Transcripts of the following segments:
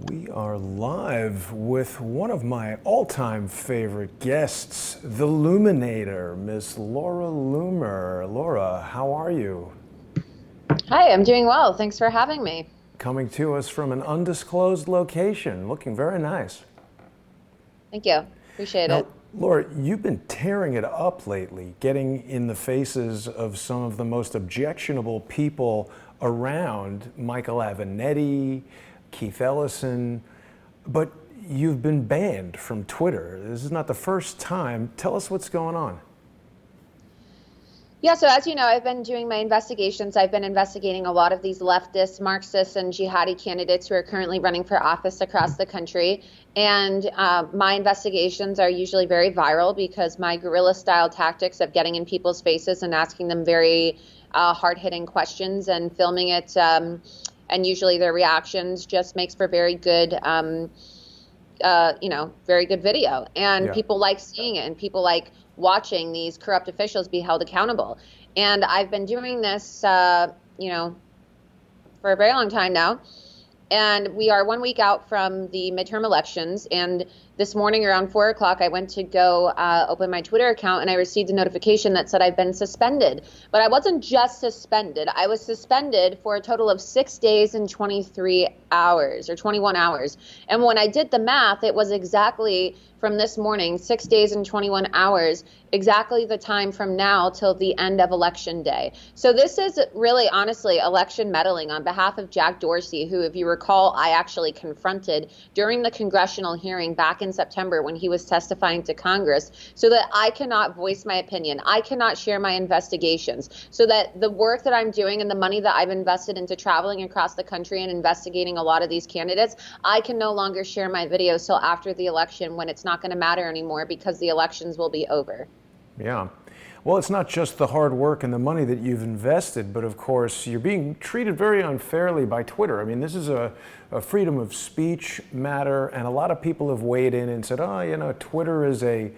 We are live with one of my all-time favorite guests, the Luminator, Miss Laura Loomer. Laura, how are you? Hi, I'm doing well. Thanks for having me. Coming to us from an undisclosed location, looking very nice. Thank you. Appreciate Now, it. Laura, you've been tearing it up lately, getting in the faces of some of the most objectionable people around, Michael Avenatti, Keith Ellison, but you've been banned from Twitter. This is not the first time. Tell us what's going on. Yeah, so as you know, I've been doing my investigations. I've been investigating a lot of these leftist, Marxist, and jihadi candidates who are currently running for office across the country. And my investigations are usually very viral because my guerrilla-style tactics of getting in people's faces and asking them very hard-hitting questions and filming it, and usually their reactions just makes for very good, very good video. And people like seeing it, and people like watching these corrupt officials be held accountable. And I've been doing this, for a very long time now. And we are 1 week out from the midterm elections. And this morning around 4 o'clock, I went to go open my Twitter account, and I received a notification that said I've been suspended. But I wasn't just suspended. I was suspended for a total of 6 days and 23 hours or 21 hours. And when I did the math, it was exactly from this morning, 6 days and 21 hours, exactly the time from now till the end of election day. So this is really, honestly, election meddling on behalf of Jack Dorsey, who, if you recall, I actually confronted during the congressional hearing back in September when he was testifying to Congress, so that I cannot voice my opinion. I cannot share my investigations, so that the work that I'm doing and the money that I've invested into traveling across the country and investigating a lot of these candidates, I can no longer share my videos till after the election, when it's not going to matter anymore because the elections will be over. Yeah. Well, it's not just the hard work and the money that you've invested, but of course, you're being treated very unfairly by Twitter. I mean, this is a freedom of speech matter, and a lot of people have weighed in and said, Twitter is a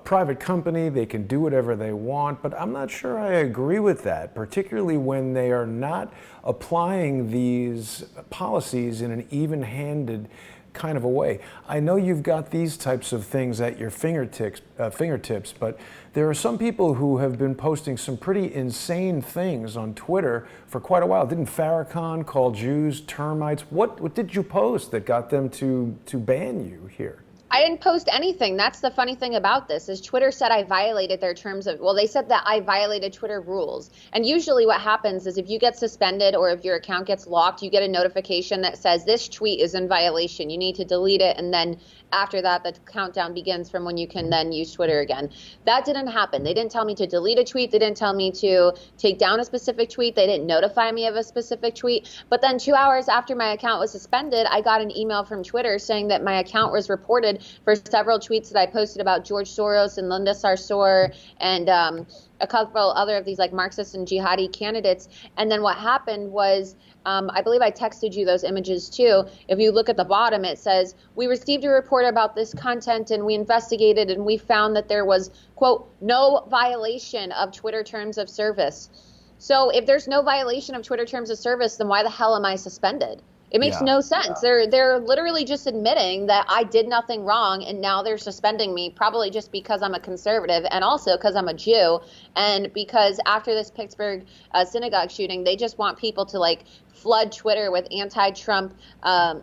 private company, they can do whatever they want, but I'm not sure I agree with that, particularly when they are not applying these policies in an even-handed kind of a way. I know you've got these types of things at your fingertips, but there are some people who have been posting some pretty insane things on Twitter for quite a while. Didn't Farrakhan call Jews termites? What did you post that got them to ban you here? I didn't post anything. That's the funny thing about this, is Twitter said I violated their terms of, well, they said that I violated Twitter rules. And usually what happens is if you get suspended or if your account gets locked, you get a notification that says this tweet is in violation. You need to delete it. And then after that, the countdown begins from when you can then use Twitter again. That didn't happen. They didn't tell me to delete a tweet. They didn't tell me to take down a specific tweet. They didn't notify me of a specific tweet. But then 2 hours after my account was suspended, I got an email from Twitter saying that my account was reported for several tweets that I posted about George Soros and Linda Sarsour and a couple other of these like Marxist and jihadi candidates. And then what happened was, I believe I texted you those images too. If you look at the bottom, it says, we received a report about this content and we investigated and we found that there was, quote, no violation of Twitter terms of service. So if there's no violation of Twitter terms of service, then why the hell am I suspended? It makes no sense. They're literally just admitting that I did nothing wrong, and now they're suspending me, probably just because I'm a conservative and also because I'm a Jew, and because after this Pittsburgh synagogue shooting, they just want people to like flood Twitter with anti-Trump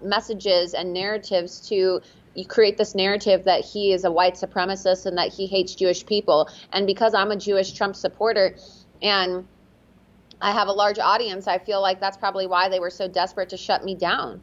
messages and narratives to create this narrative that he is a white supremacist and that he hates Jewish people. And because I'm a Jewish Trump supporter and I have a large audience, I feel like that's probably why they were so desperate to shut me down.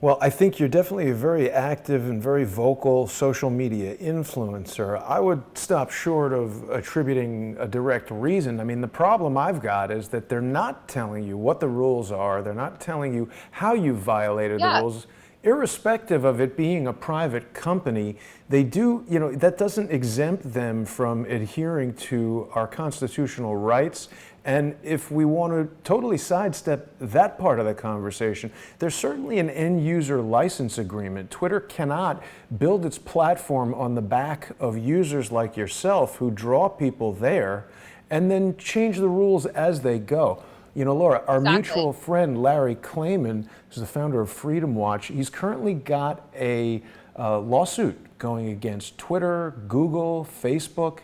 Well, I think you're definitely a very active and very vocal social media influencer. I would stop short of attributing a direct reason. I mean, the problem I've got is that they're not telling you what the rules are. They're not telling you how you violated the rules. Irrespective of it being a private company, they do, that doesn't exempt them from adhering to our constitutional rights. And if we want to totally sidestep that part of the conversation, there's certainly an end user license agreement. Twitter cannot build its platform on the back of users like yourself who draw people there and then change the rules as they go. You know, Laura, our Exactly. mutual friend Larry Klayman, who's the founder of Freedom Watch, he's currently got a lawsuit going against Twitter, Google, Facebook,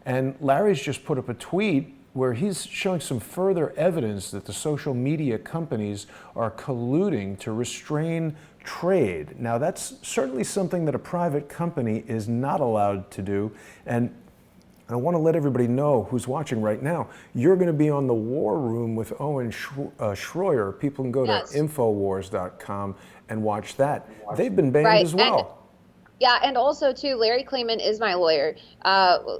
and Larry's just put up a tweet where he's showing some further evidence that the social media companies are colluding to restrain trade. Now, that's certainly something that a private company is not allowed to do. And I want to let everybody know who's watching right now, you're going to be on the War Room with Owen Schroyer. People can go to Infowars.com and watch that. They've been banned as well. Yeah, and also too, Larry Klayman is my lawyer.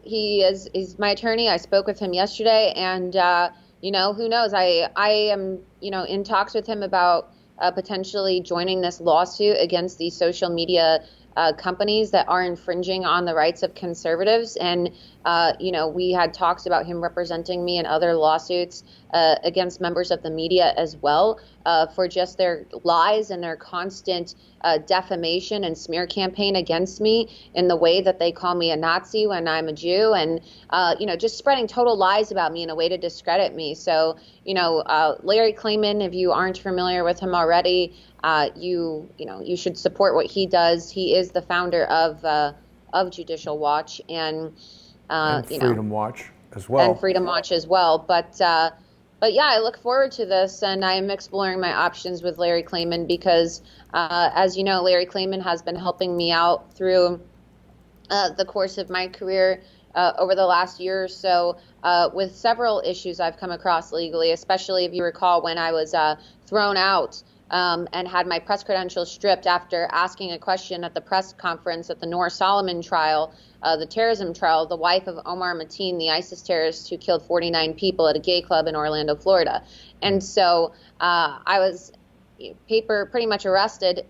He's my attorney. I spoke with him yesterday, and you know, who knows? I am, you know, in talks with him about potentially joining this lawsuit against these social media companies that are infringing on the rights of conservatives. And, you know, we had talks about him representing me in other lawsuits against members of the media as well for just their lies and their constant defamation and smear campaign against me in the way that they call me a Nazi when I'm a Jew, and, you know, just spreading total lies about me in a way to discredit me. So, you know, Larry Klayman, if you aren't familiar with him already, you know, you should support what he does. He is the founder of Judicial Watch and Freedom Watch as well. And Freedom Watch as well. But yeah, I look forward to this, and I'm exploring my options with Larry Klayman because, as you know, Larry Klayman has been helping me out through the course of my career over the last year or so with several issues I've come across legally, especially if you recall when I was thrown out and had my press credentials stripped after asking a question at the press conference at the Noor Solomon trial, the terrorism trial, the wife of Omar Mateen, the ISIS terrorist who killed 49 people at a gay club in Orlando, Florida. And so I was pretty much arrested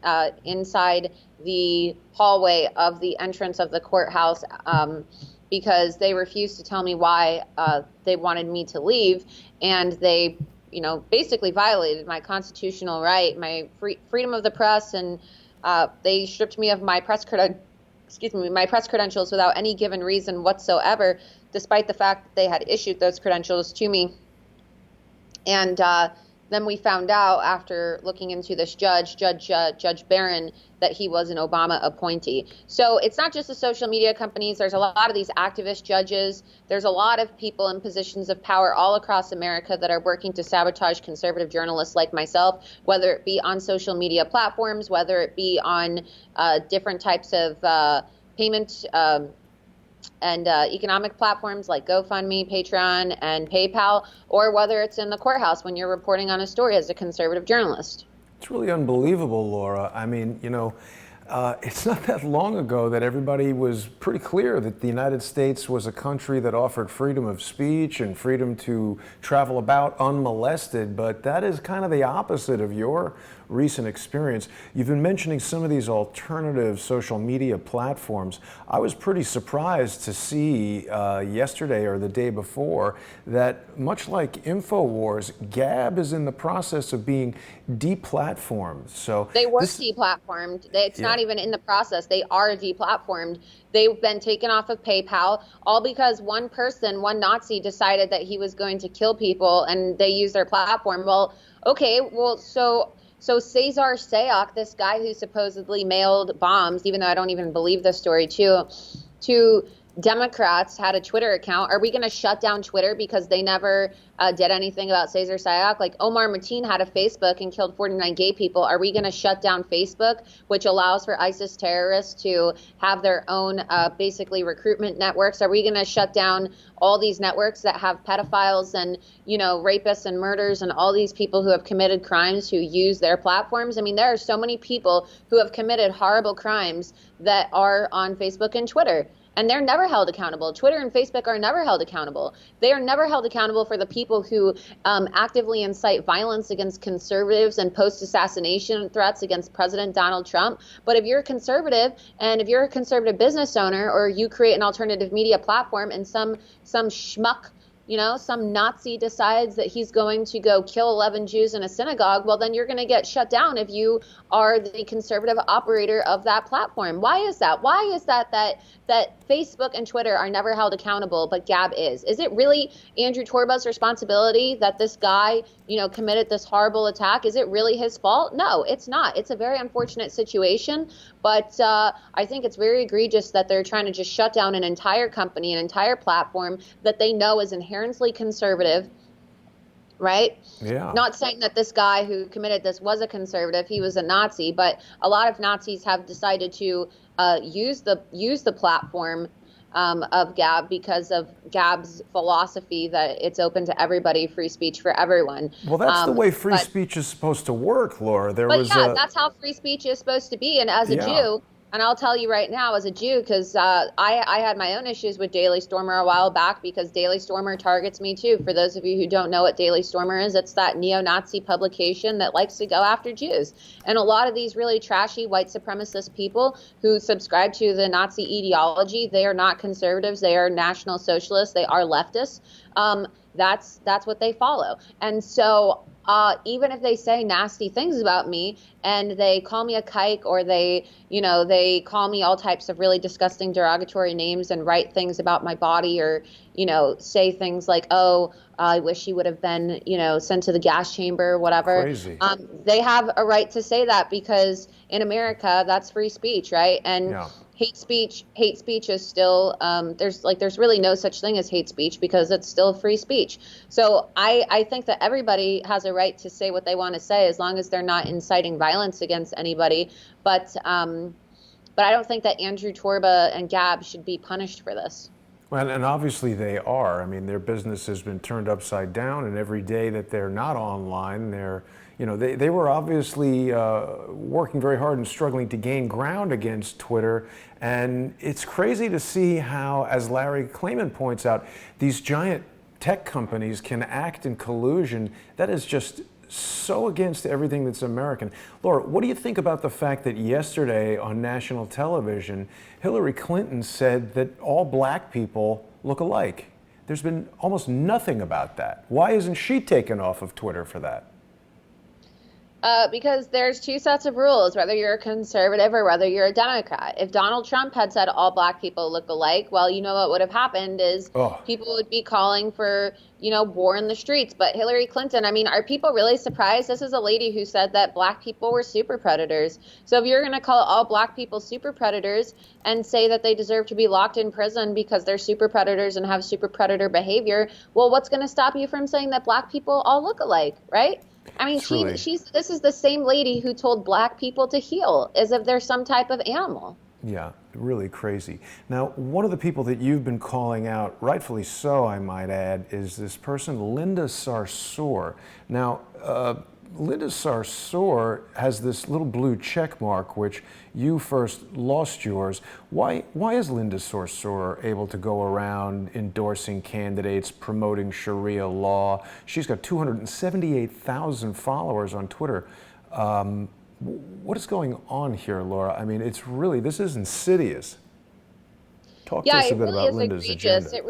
inside the hallway of the entrance of the courthouse because they refused to tell me why they wanted me to leave, and they basically violated my constitutional right, my freedom of the press, and they stripped me of my press credentials without any given reason whatsoever, despite the fact that they had issued those credentials to me. And then we found out after looking into this Judge Barron, that he was an Obama appointee. So it's not just the social media companies. There's a lot of these activist judges. There's a lot of people in positions of power all across America that are working to sabotage conservative journalists like myself, whether it be on social media platforms, whether it be on different types of payment and economic platforms like GoFundMe, Patreon, and PayPal, or whether it's in the courthouse when you're reporting on a story as a conservative journalist. It's really unbelievable, Laura. I mean, it's not that long ago that everybody was pretty clear that the United States was a country that offered freedom of speech and freedom to travel about unmolested, but that is kind of the opposite of your recent experience. You've been mentioning some of these alternative social media platforms. I was pretty surprised to see yesterday or the day before that, much like InfoWars, Gab is in the process of being deplatformed. So they were deplatformed. It's not even in the process. They are deplatformed. They've been taken off of PayPal, all because one Nazi, decided that he was going to kill people, and they used their platform. Well, okay, so Cesar Sayoc, this guy who supposedly mailed bombs, even though I don't even believe the story, to Democrats, had a Twitter account. Are we going to shut down Twitter because they never did anything about Cesar Sayoc? Like Omar Mateen had a Facebook and killed 49 gay people. Are we going to shut down Facebook, which allows for ISIS terrorists to have their own basically recruitment networks? Are we going to shut down all these networks that have pedophiles and, rapists and murders and all these people who have committed crimes who use their platforms? I mean, there are so many people who have committed horrible crimes that are on Facebook and Twitter, and they're never held accountable. Twitter and Facebook are never held accountable. They are never held accountable for the people who actively incite violence against conservatives and post assassination threats against President Donald Trump. But if you're a conservative, and if you're a conservative business owner, or you create an alternative media platform and some schmuck some Nazi decides that he's going to go kill 11 Jews in a synagogue, well, then you're going to get shut down if you are the conservative operator of that platform. Why is that? Why is that Facebook and Twitter are never held accountable, but Gab is? Is it really Andrew Torba's responsibility that this guy, committed this horrible attack? Is it really his fault? No, it's not. It's a very unfortunate situation, but I think it's very egregious that they're trying to just shut down an entire company, an entire platform that they know is inherently conservative, right? Yeah. Not saying that this guy who committed this was a conservative, he was a Nazi, but a lot of Nazis have decided to use the platform of Gab because of Gab's philosophy that it's open to everybody, free speech for everyone. Well, that's the way free speech is supposed to work, Laura. That's how free speech is supposed to be. And as a Jew, and I'll tell you right now, as a Jew, because I had my own issues with Daily Stormer a while back because Daily Stormer targets me too. For those of you who don't know what Daily Stormer is, it's that neo-Nazi publication that likes to go after Jews. And a lot of these really trashy white supremacist people who subscribe to the Nazi ideology, they are not conservatives. They are National Socialists. They are leftists. That's what they follow. And so even if they say nasty things about me and they call me a kike or they call me all types of really disgusting derogatory names and write things about my body or, say things like, oh, I wish he would have been, sent to the gas chamber or whatever. Crazy. They have a right to say that because in America, that's free speech, right? And hate speech is still, there's really no such thing as hate speech because it's still free speech. So I think that everybody has a right to say what they want to say as long as they're not inciting violence against anybody. But I don't think that Andrew Torba and Gab should be punished for this. Well, and obviously they are. I mean, their business has been turned upside down, and every day that they're not online, they were obviously working very hard and struggling to gain ground against Twitter. And it's crazy to see how, as Larry Klayman points out, these giant tech companies can act in collusion. That is just so against everything that's American. Laura, what do you think about the fact that yesterday on national television, Hillary Clinton said that all black people look alike? There's been almost nothing about that. Why isn't she taken off of Twitter for that? Because there's two sets of rules, whether you're a conservative or whether you're a Democrat. If Donald Trump had said all black people look alike, well, what would have happened is people would be calling for, war in the streets. But Hillary Clinton, are people really surprised? This is a lady who said that black people were super predators. So if you're going to call all black people super predators and say that they deserve to be locked in prison because they're super predators and have super predator behavior, well, what's going to stop you from saying that black people all look alike, right? This is the same lady who told black people to heal as if they're some type of animal. Yeah, really crazy. Now, one of the people that you've been calling out, rightfully so, I might add, is this person, Linda Sarsour. Now, Linda Sarsour has this little blue check mark, which you first lost yours. Why is Linda Sarsour able to go around endorsing candidates, promoting Sharia law? She's got 278,000 followers on Twitter. What is going on here, Laura? This is insidious. Talk to us a bit about Linda's agenda. It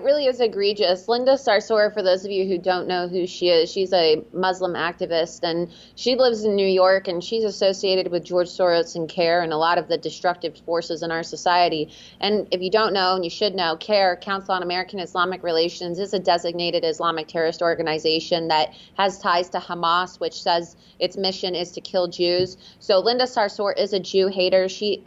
really is egregious. Linda Sarsour, for those of you who don't know who she is, she's a Muslim activist, and she lives in New York, and she's associated with George Soros and CARE and a lot of the destructive forces in our society. And if you don't know, and you should know, CARE, Council on American Islamic Relations, is a designated Islamic terrorist organization that has ties to Hamas, which says its mission is to kill Jews. So Linda Sarsour is a Jew hater. She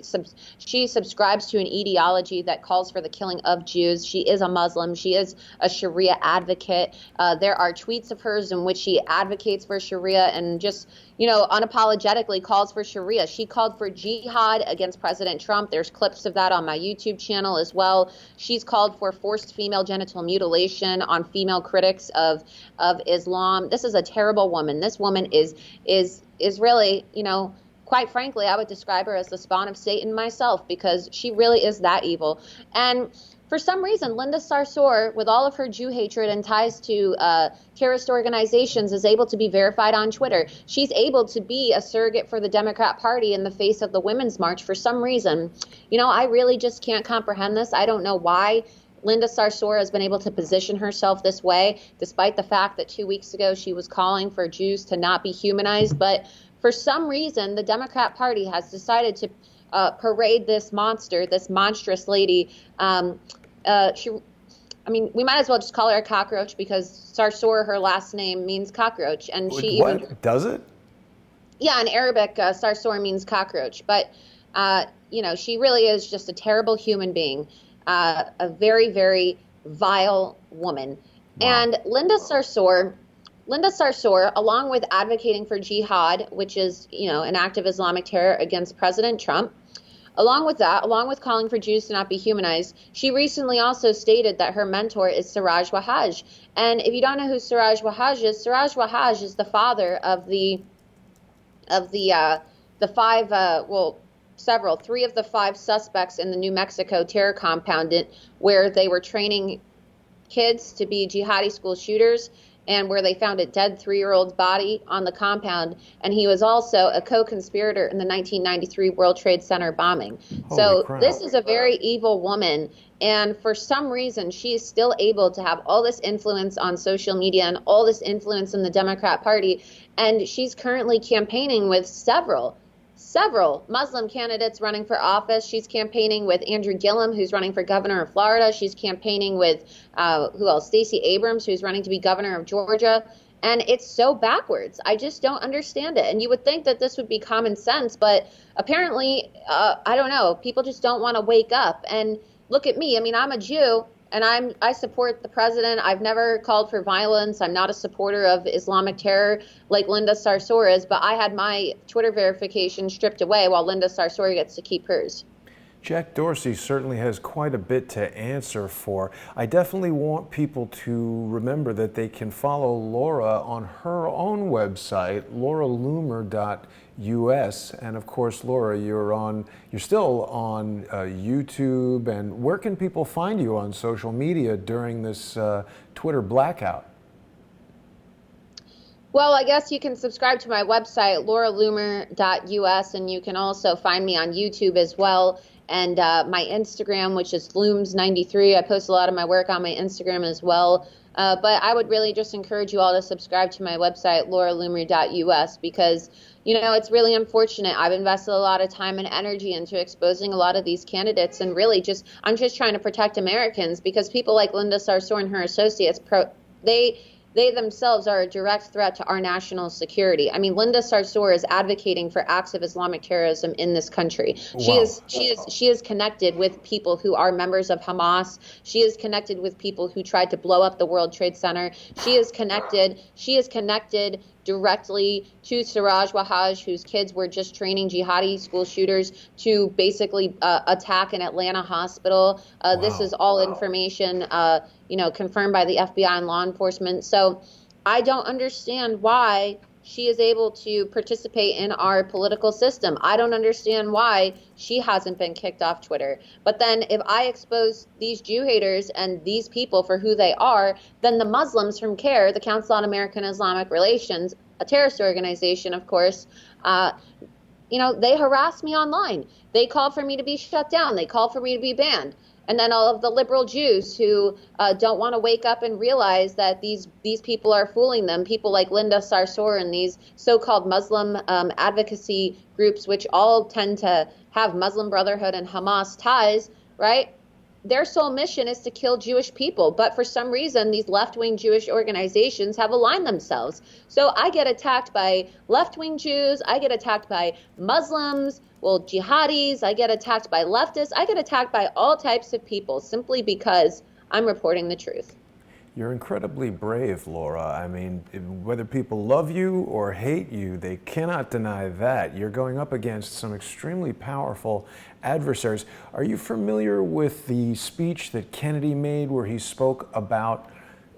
subscribes to an ideology that calls for the killing of Jews. She is a Muslim. She is a Sharia advocate. There are tweets of hers in which she advocates for Sharia and just, unapologetically calls for Sharia. She called for jihad against President Trump. There's clips of that on my YouTube channel as well. She's called for forced female genital mutilation on female critics of Islam. This is a terrible woman. This woman is really, quite frankly, I would describe her as the spawn of Satan myself because she really is that evil. And for some reason, Linda Sarsour, with all of her Jew hatred and ties to terrorist organizations, is able to be verified on Twitter. She's able to be a surrogate for the Democrat Party in the face of the Women's March for some reason. I really just can't comprehend this. I don't know why Linda Sarsour has been able to position herself this way, despite the fact that 2 weeks ago she was calling for Jews to not be humanized. But for some reason, the Democrat Party has decided to parade this monster, this monstrous lady. We might as well just call her a cockroach, because Sarsour, her last name, means cockroach. And she What? Does it? Yeah, in Arabic, Sarsour means cockroach. But, she really is just a terrible human being, a very, very vile woman. Wow. And Linda Sarsour, along with advocating for jihad, which is, an act of Islamic terror against President Trump, along with calling for Jews to not be humanized, she recently also stated that her mentor is Siraj Wahhaj. And if you don't know who Siraj Wahhaj is the father of three of the five suspects in the New Mexico terror compound where they were training kids to be jihadi school shooters, and where they found a dead 3-year-old's body on the compound. And he was also a co-conspirator in the 1993 World Trade Center bombing. Holy crap. This is a very evil woman. And for some reason, she is still able to have all this influence on social media and all this influence in the Democrat Party. And she's currently campaigning with several Muslim candidates running for office. She's campaigning with Andrew Gillum, who's running for governor of Florida. She's campaigning with, Stacey Abrams, who's running to be governor of Georgia. And it's so backwards. I just don't understand it. And you would think that this would be common sense, but apparently, I don't know, people just don't want to wake up. And look at me. I mean, I'm a Jew, and I support the president. I've never called for violence. I'm not a supporter of Islamic terror like Linda Sarsour is, but I had my Twitter verification stripped away while Linda Sarsour gets to keep hers. Jack Dorsey certainly has quite a bit to answer for. I definitely want people to remember that they can follow Laura on her own website, Loomer.us. And of course, Laura, you're still on YouTube. And where can people find you on social media during this Twitter blackout? Well, I guess you can subscribe to my website, lauraloomer.us, and you can also find me on YouTube as well. And my Instagram, which is Looms93. I post a lot of my work on my Instagram as well. But I would really just encourage you all to subscribe to my website, lauraloomer.us, because, it's really unfortunate. I've invested a lot of time and energy into exposing a lot of these candidates, and really I'm just trying to protect Americans, because people like Linda Sarsour and her associates, they themselves are a direct threat to our national security. I mean, Linda Sarsour is advocating for acts of Islamic terrorism in this country. Wow. She is connected with people who are members of Hamas. She is connected with people who tried to blow up the World Trade Center. She is connected directly to Siraj Wahhaj, whose kids were just training jihadi school shooters to basically attack an Atlanta hospital. Wow. This is all information, confirmed by the FBI and law enforcement. So I don't understand why she is able to participate in our political system. I don't understand why she hasn't been kicked off Twitter. But then if I expose these Jew haters and these people for who they are, then the Muslims from CAIR, the Council on American Islamic Relations, a terrorist organization, of course, they harass me online. They call for me to be shut down. They call for me to be banned. And then all of the liberal Jews who don't want to wake up and realize that these people are fooling them, people like Linda Sarsour and these so-called Muslim advocacy groups, which all tend to have Muslim Brotherhood and Hamas ties, right? Their sole mission is to kill Jewish people. But for some reason, these left-wing Jewish organizations have aligned themselves. So I get attacked by left-wing Jews. I get attacked by Muslims, jihadis. I get attacked by leftists. I get attacked by all types of people simply because I'm reporting the truth. You're incredibly brave, Laura. I mean, whether people love you or hate you, they cannot deny that. You're going up against some extremely powerful adversaries. Are you familiar with the speech that Kennedy made where he spoke about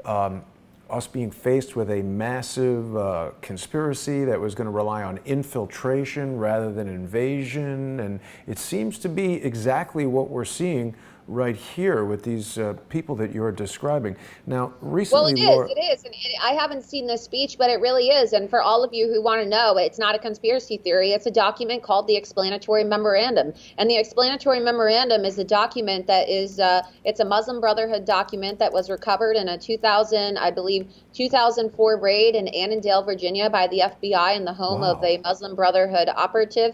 us being faced with a massive conspiracy that was going to rely on infiltration rather than invasion? And it seems to be exactly what we're seeing right here with these people that you're describing. Now, Well, recently, it is. Laura, It is. And I haven't seen this speech, but it really is. And for all of you who want to know, it's not a conspiracy theory. It's a document called the Explanatory Memorandum. And the Explanatory Memorandum is a document that is, it's a Muslim Brotherhood document that was recovered in a 2004 raid in Annandale, Virginia by the FBI in the home of a Muslim Brotherhood operative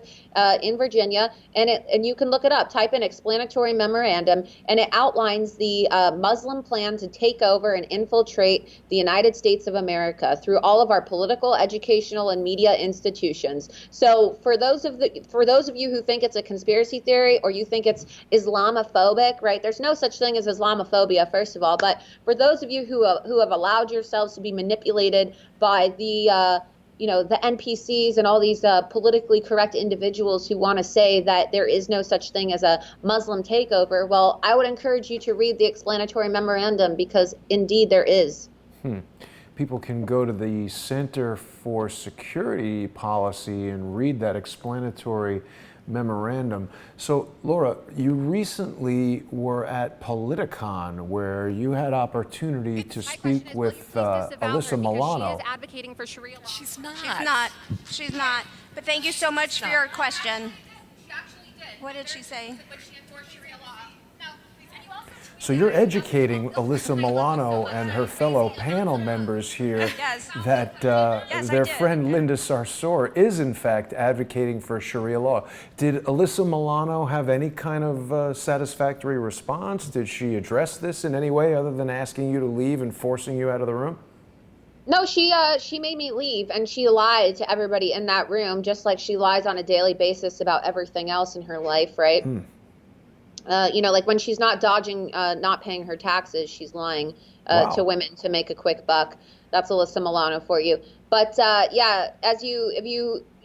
in Virginia. And you can look it up. Type in Explanatory Memorandum, and it outlines the Muslim plan to take over and infiltrate the United States of America through all of our political, educational, and media institutions. So for those of you who think it's a conspiracy theory or you think it's Islamophobic, right? There's no such thing as Islamophobia, first of all. But for those of you who have allowed yourselves to be manipulated by the the NPCs and all these politically correct individuals who want to say that there is no such thing as a Muslim takeover, well, I would encourage you to read the Explanatory Memorandum, because indeed there is. People can go to the Center for Security Policy and read that explanatory memorandum. So, Laura, you recently were at Politicon, where you had opportunity to speak with Alyssa Milano. She is advocating for Sharia law. She's not. She's not. But thank you so much for your question. She actually did. What did she say? But she enforced Sharia law. No, please, and you also So you're educating Alyssa Milano and her fellow panel members here Yes. that Yes, I their did. friend Linda Sarsour is in fact advocating for Sharia law. Did Alyssa Milano have any kind of satisfactory response? Did she address this in any way other than asking you to leave and forcing you out of the room? No, she made me leave, and she lied to everybody in that room, just like she lies on a daily basis about everything else in her life, right? Like when she's not dodging, not paying her taxes, she's lying to women to make a quick buck. That's Alyssa Milano for you. But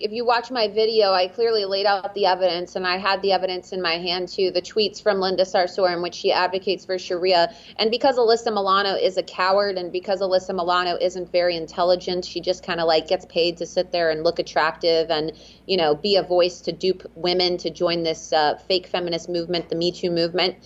if you watch my video, I clearly laid out the evidence, and I had the evidence in my hand too, the tweets from Linda Sarsour in which she advocates for Sharia. And because Alyssa Milano is a coward, and because Alyssa Milano isn't very intelligent, she just kind of like gets paid to sit there and look attractive and, be a voice to dupe women to join this fake feminist movement, the Me Too movement.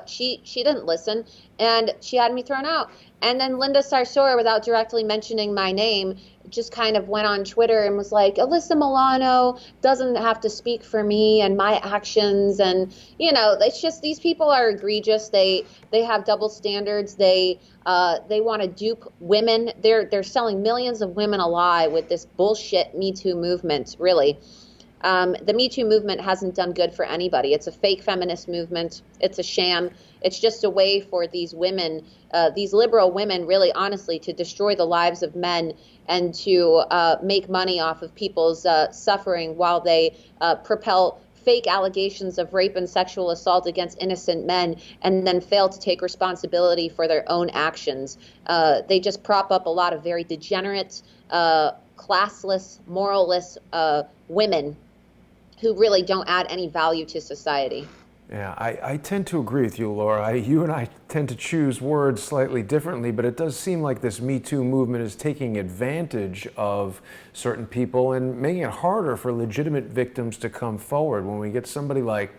She didn't listen, and she had me thrown out. And then Linda Sarsour, without directly mentioning my name, just kind of went on Twitter and was like, Alyssa Milano doesn't have to speak for me and my actions. And, it's just, these people are egregious. They have double standards. They want to dupe women. They're selling millions of women alive with this bullshit Me Too movement, really. The Me Too movement hasn't done good for anybody. It's a fake feminist movement. It's a sham. It's just a way for these women, these liberal women, really honestly, to destroy the lives of men and to make money off of people's suffering while they propel fake allegations of rape and sexual assault against innocent men and then fail to take responsibility for their own actions. They just prop up a lot of very degenerate, classless, moralless women who really don't add any value to society. Yeah, I tend to agree with you, Laura. You and I tend to choose words slightly differently, but it does seem like this Me Too movement is taking advantage of certain people and making it harder for legitimate victims to come forward. When we get somebody like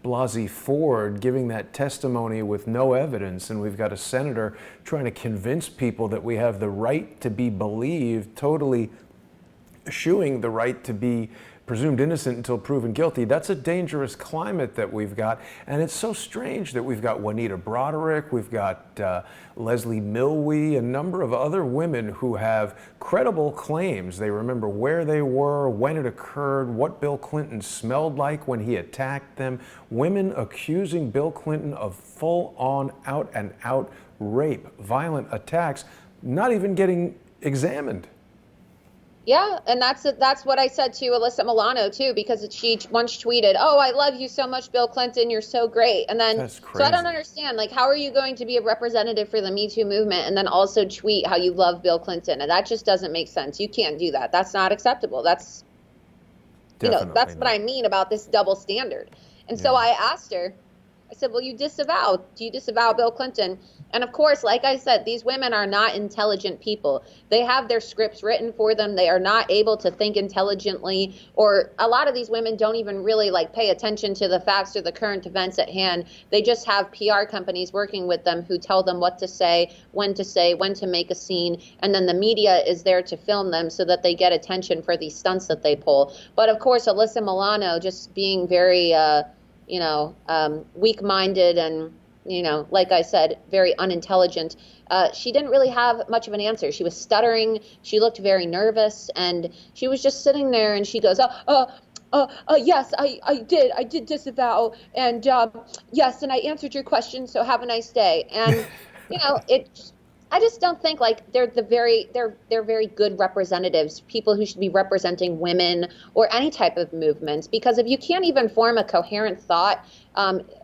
Blasey Ford giving that testimony with no evidence, and we've got a senator trying to convince people that we have the right to be believed, totally eschewing the right to be presumed innocent until proven guilty. That's a dangerous climate that we've got. And it's so strange that we've got Juanita Broderick, we've got Leslie Milwee, a number of other women who have credible claims. They remember where they were, when it occurred, what Bill Clinton smelled like when he attacked them. Women accusing Bill Clinton of full-on, out-and-out rape, violent attacks, not even getting examined. Yeah, and that's what I said to Alyssa Milano too, because she once tweeted, "Oh, I love you so much, Bill Clinton. You're so great." And then, That's so crazy. I don't understand, like, how are you going to be a representative for the Me Too movement and then also tweet how you love Bill Clinton? And that just doesn't make sense. You can't do that. That's not acceptable. That's, Definitely that's what not. I mean about this double standard. And so I asked her, I said, well, do you disavow Bill Clinton? And of course, like I said, these women are not intelligent people. They have their scripts written for them. They are not able to think intelligently, or a lot of these women don't even really like pay attention to the facts or the current events at hand. They just have PR companies working with them who tell them what to say, when to make a scene. And then the media is there to film them so that they get attention for these stunts that they pull. But of course, Alyssa Milano just being very, weak-minded and, like I said, very unintelligent. She didn't really have much of an answer. She was stuttering. She looked very nervous, and she was just sitting there, and she goes, yes, I did disavow, and yes, and I answered your question, so have a nice day. And, I just don't think like they're very good representatives, people who should be representing women or any type of movement. Because if you can't even form a coherent thought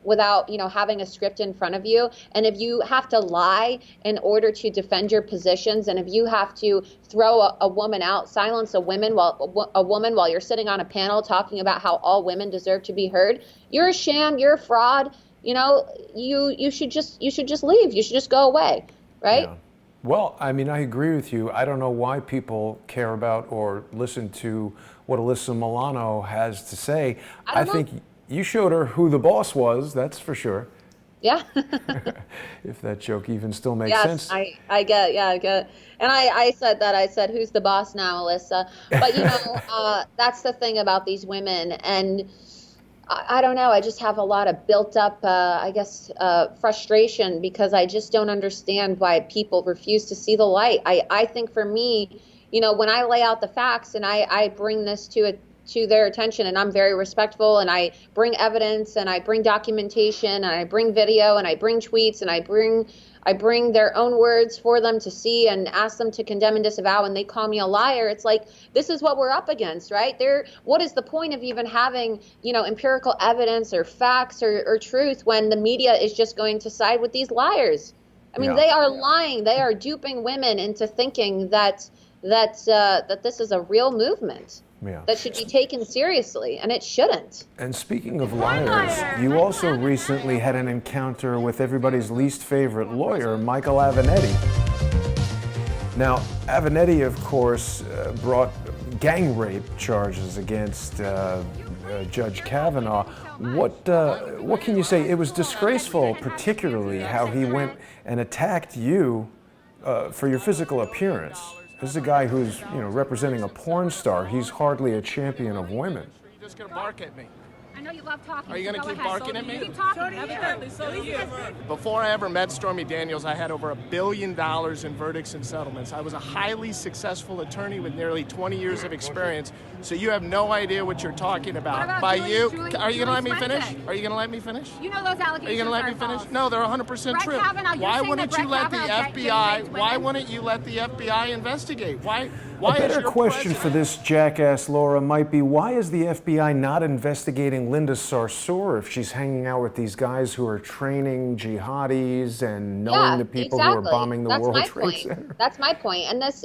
without having a script in front of you, and if you have to lie in order to defend your positions, and if you have to throw a woman out, silence a woman while you're sitting on a panel talking about how all women deserve to be heard, you're a sham, you're a fraud. You should just leave. You should just go away. Right? Yeah. Well, I mean, I agree with you. I don't know why people care about or listen to what Alyssa Milano has to say. I think you showed her who the boss was, that's for sure. Yeah. If that joke even still makes sense. I get. And I said that. I said, who's the boss now, Alyssa? But, that's the thing about these women. And I don't know. I just have a lot of built up, frustration because I just don't understand why people refuse to see the light. I think for me, when I lay out the facts and I bring this to their attention, and I'm very respectful, and I bring evidence and I bring documentation and I bring video and I bring tweets and I bring their own words for them to see and ask them to condemn and disavow, and they call me a liar. It's like, this is what we're up against, right? What is the point of even having, empirical evidence or facts or truth when the media is just going to side with these liars? I mean, They are lying. They are duping women into thinking that this is a real movement. Yeah. That should be taken seriously, and it shouldn't. And speaking of liars, you also recently had an encounter with everybody's least favorite lawyer, Michael Avenatti. Now, Avenatti, of course, brought gang rape charges against Judge Kavanaugh. What can you say? It was disgraceful, particularly how he went and attacked you for your physical appearance. This is a guy who's, representing a porn star. He's hardly a champion of women. You're just going to bark at me. I know you love talking. Are you going to keep barking at me? Keep talking. Before I ever met Stormy Daniels, I had over $1 billion in verdicts and settlements. I was a highly successful attorney with nearly 20 years of experience. So you have no idea what you're talking about. Are you going to let me finish? Are you going to let me finish? You know those allegations Are you going to let me finish? false. No, they're 100% true. Why wouldn't you let the FBI? Why wouldn't you let the FBI investigate? Why? A better question for this jackass Laura might be, why is the FBI not investigating Linda Sarsour if she's hanging out with these guys who are training jihadis and knowing the people who are bombing the World Trade Center? That's my point. And this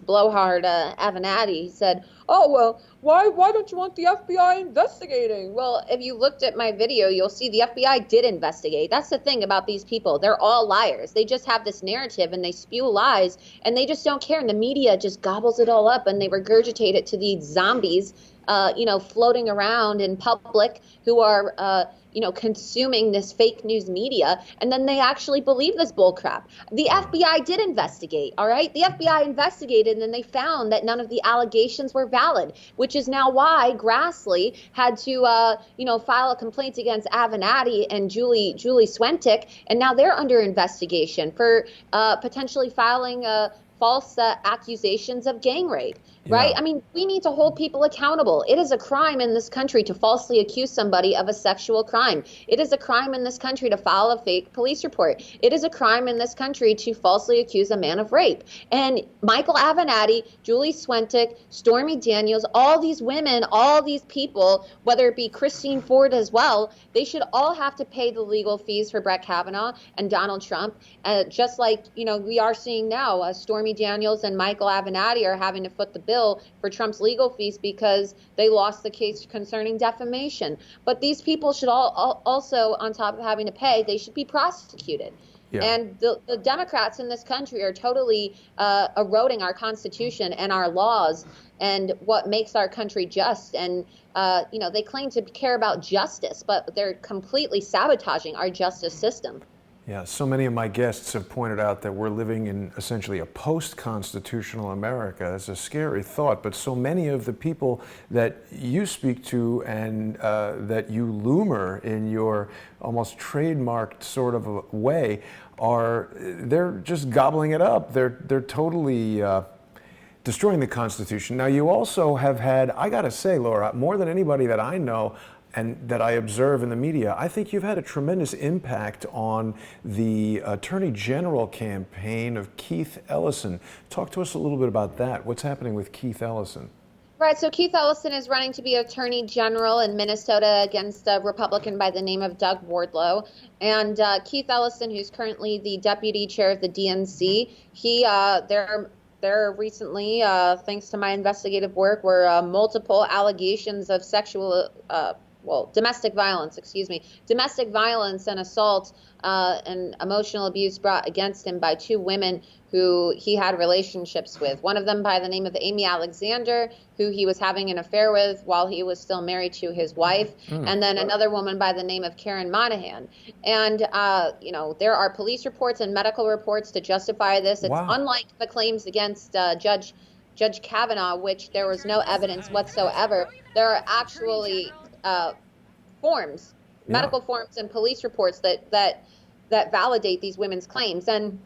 blowhard Avenatti said, "Oh well, why don't you want the FBI investigating?" Well, if you looked at my video, you'll see the FBI did investigate. That's the thing about these people. They're all liars. They just have this narrative and they spew lies and they just don't care. And the media just gobbles it all up and they regurgitate it to these zombies, floating around in public who are, consuming this fake news media, and then they actually believe this bullcrap. The FBI did investigate, all right? The FBI investigated, and then they found that none of the allegations were valid, which is now why Grassley had to, file a complaint against Avenatti and Julie Swentic, and now they're under investigation for potentially filing false accusations of gang rape. Right? Yeah. I mean, we need to hold people accountable. It is a crime in this country to falsely accuse somebody of a sexual crime. It is a crime in this country to file a fake police report. It is a crime in this country to falsely accuse a man of rape. And Michael Avenatti, Julie Swentic, Stormy Daniels, all these women, all these people, whether it be Christine Ford as well, they should all have to pay the legal fees for Brett Kavanaugh and Donald Trump, just like, we are seeing now, Stormy Stormy Daniels and Michael Avenatti are having to foot the bill for Trump's legal fees because they lost the case concerning defamation. But these people should all also, on top of having to pay, they should be prosecuted. Yeah. And the Democrats in this country are totally eroding our Constitution and our laws and what makes our country just. And, they claim to care about justice, but they're completely sabotaging our justice system. Yeah, so many of my guests have pointed out that we're living in essentially a post-constitutional America. It's a scary thought, but so many of the people that you speak to and that you loomer in your almost trademarked sort of a way they're just gobbling it up. They're totally destroying the Constitution. Now, you also have had, I gotta say, Laura, more than anybody that I know, and that I observe in the media, I think you've had a tremendous impact on the Attorney General campaign of Keith Ellison. Talk to us a little bit about that. What's happening with Keith Ellison? Right, so Keith Ellison is running to be Attorney General in Minnesota against a Republican by the name of Doug Wardlow. And Keith Ellison, who's currently the deputy chair of the DNC, there recently, thanks to my investigative work, were multiple allegations of domestic violence and assault and emotional abuse brought against him by two women who he had relationships with. One of them by the name of Amy Alexander, who he was having an affair with while he was still married to his wife, and then another woman by the name of Karen Monahan. And, there are police reports and medical reports to justify this. It's unlike the claims against Judge Kavanaugh, which there was no evidence whatsoever. There are actually forms, medical forms and police reports that validate these women's claims. And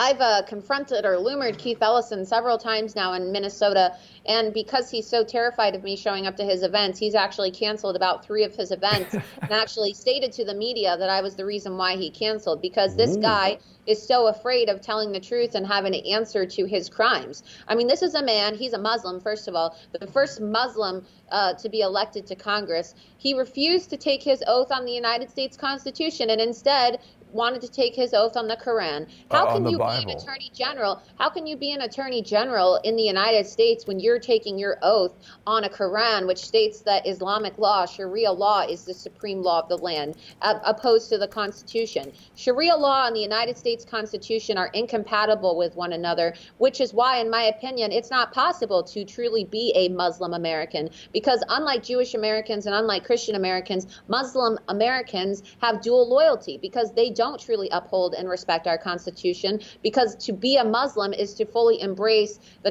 I've confronted or loomered Keith Ellison several times now in Minnesota, and because he's so terrified of me showing up to his events, he's actually canceled about 3 of his events and actually stated to the media that I was the reason why he canceled, because this guy is so afraid of telling the truth and having to answer to his crimes. I mean, this is a man, he's a Muslim, first of all, the first Muslim to be elected to Congress. He refused to take his oath on the United States Constitution and instead wanted to take his oath on the Quran. How can you be an attorney general? How can you be an attorney general in the United States when you're taking your oath on a Quran, which states that Islamic law, Sharia law, is the supreme law of the land, opposed to the Constitution? Sharia law and the United States Constitution are incompatible with one another, which is why, in my opinion, it's not possible to truly be a Muslim American, because unlike Jewish Americans and unlike Christian Americans, Muslim Americans have dual loyalty because they don't truly uphold and respect our Constitution, because to be a Muslim is to fully embrace the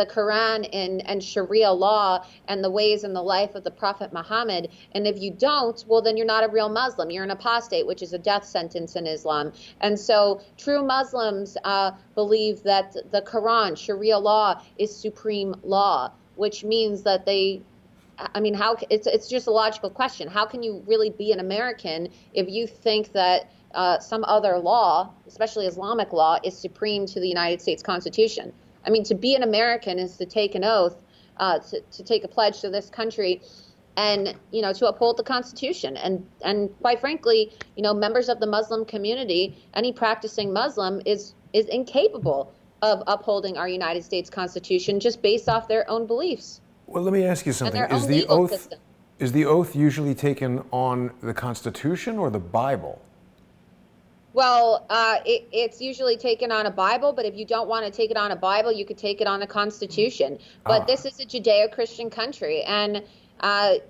Quran and Sharia law and the ways and the life of the Prophet Muhammad. And if you don't, well, then you're not a real Muslim. You're an apostate, which is a death sentence in Islam. And so true Muslims believe that the Quran, Sharia law, is supreme law, which means that it's just a logical question. How can you really be an American if you think that some other law, especially Islamic law, is supreme to the United States Constitution? I mean, to be an American is to take an oath, to take a pledge to this country, and to uphold the Constitution. And quite frankly, members of the Muslim community, any practicing Muslim is incapable of upholding our United States Constitution just based off their own beliefs. Well, let me ask you something. Is the oath usually taken on the Constitution or the Bible? Well, it's usually taken on a Bible, but if you don't want to take it on a Bible, you could take it on the Constitution. But this is a Judeo-Christian country, and I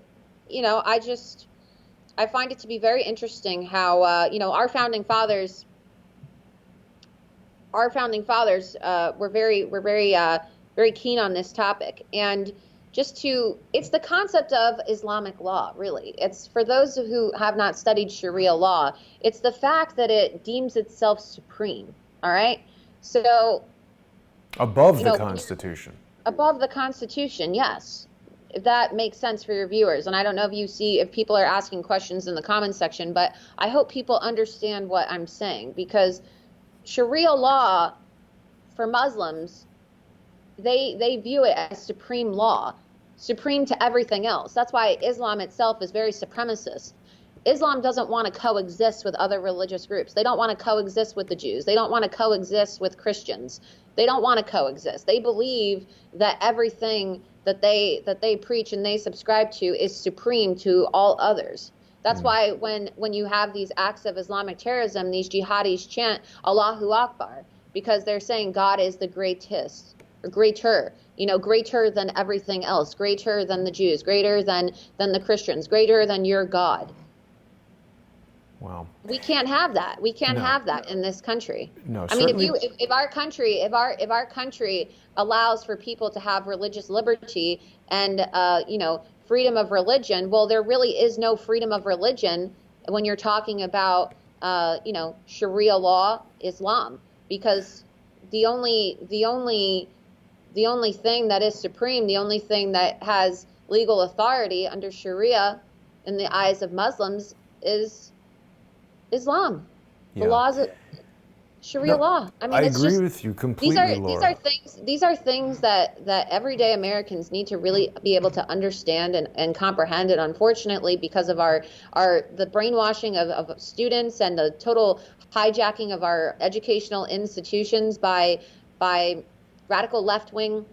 find it to be very interesting how our founding fathers were very keen on this topic. And it's the concept of Islamic law, really. It's for those who have not studied Sharia law, it's the fact that it deems itself supreme, all right? So above the Constitution. Above the Constitution, yes. If that makes sense for your viewers. And I don't know if people are asking questions in the comments section, but I hope people understand what I'm saying, because Sharia law for Muslims, they view it as supreme law, supreme to everything else. That's why Islam itself is very supremacist. Islam doesn't want to coexist with other religious groups. They don't want to coexist with the Jews. They don't want to coexist with Christians. They don't want to coexist. They believe that everything that they preach and they subscribe to is supreme to all others. That's why when you have these acts of Islamic terrorism, these jihadis chant Allahu Akbar, because they're saying God is the greatest, or greater, greater than everything else, greater than the Jews, greater than the Christians, greater than your God. Wow. We can't have that. We can't have that in this country. No, I mean, certainly. if our country allows for people to have religious liberty and freedom of religion, well, there really is no freedom of religion when you're talking about Sharia law, Islam, because the only thing that is supreme, the only thing that has legal authority under Sharia in the eyes of Muslims is Islam. The laws of Sharia law. I mean, I it's agree just, with you completely, Laura. These are things that everyday Americans need to really be able to understand and comprehend. And unfortunately, because of the brainwashing of students and the total hijacking of our educational institutions by radical left-wing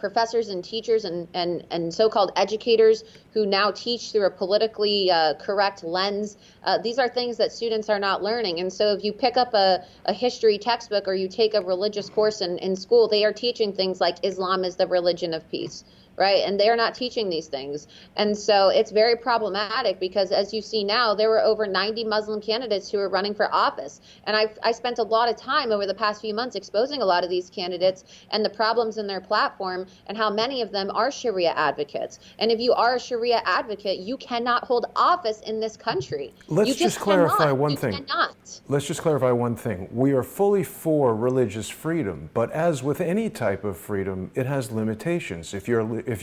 professors and teachers and so-called educators who now teach through a politically correct lens. These are things that students are not learning. And so if you pick up a history textbook or you take a religious course in school, they are teaching things like Islam is the religion of peace. Right. And they are not teaching these things. And so it's very problematic because, as you see now, there were over 90 Muslim candidates who are running for office. And I spent a lot of time over the past few months exposing a lot of these candidates and the problems in their platform and how many of them are Sharia advocates. And if you are a Sharia advocate, you cannot hold office in this country. Let's just clarify one thing. You cannot. Let's just clarify one thing. We are fully for religious freedom, but as with any type of freedom, it has limitations. If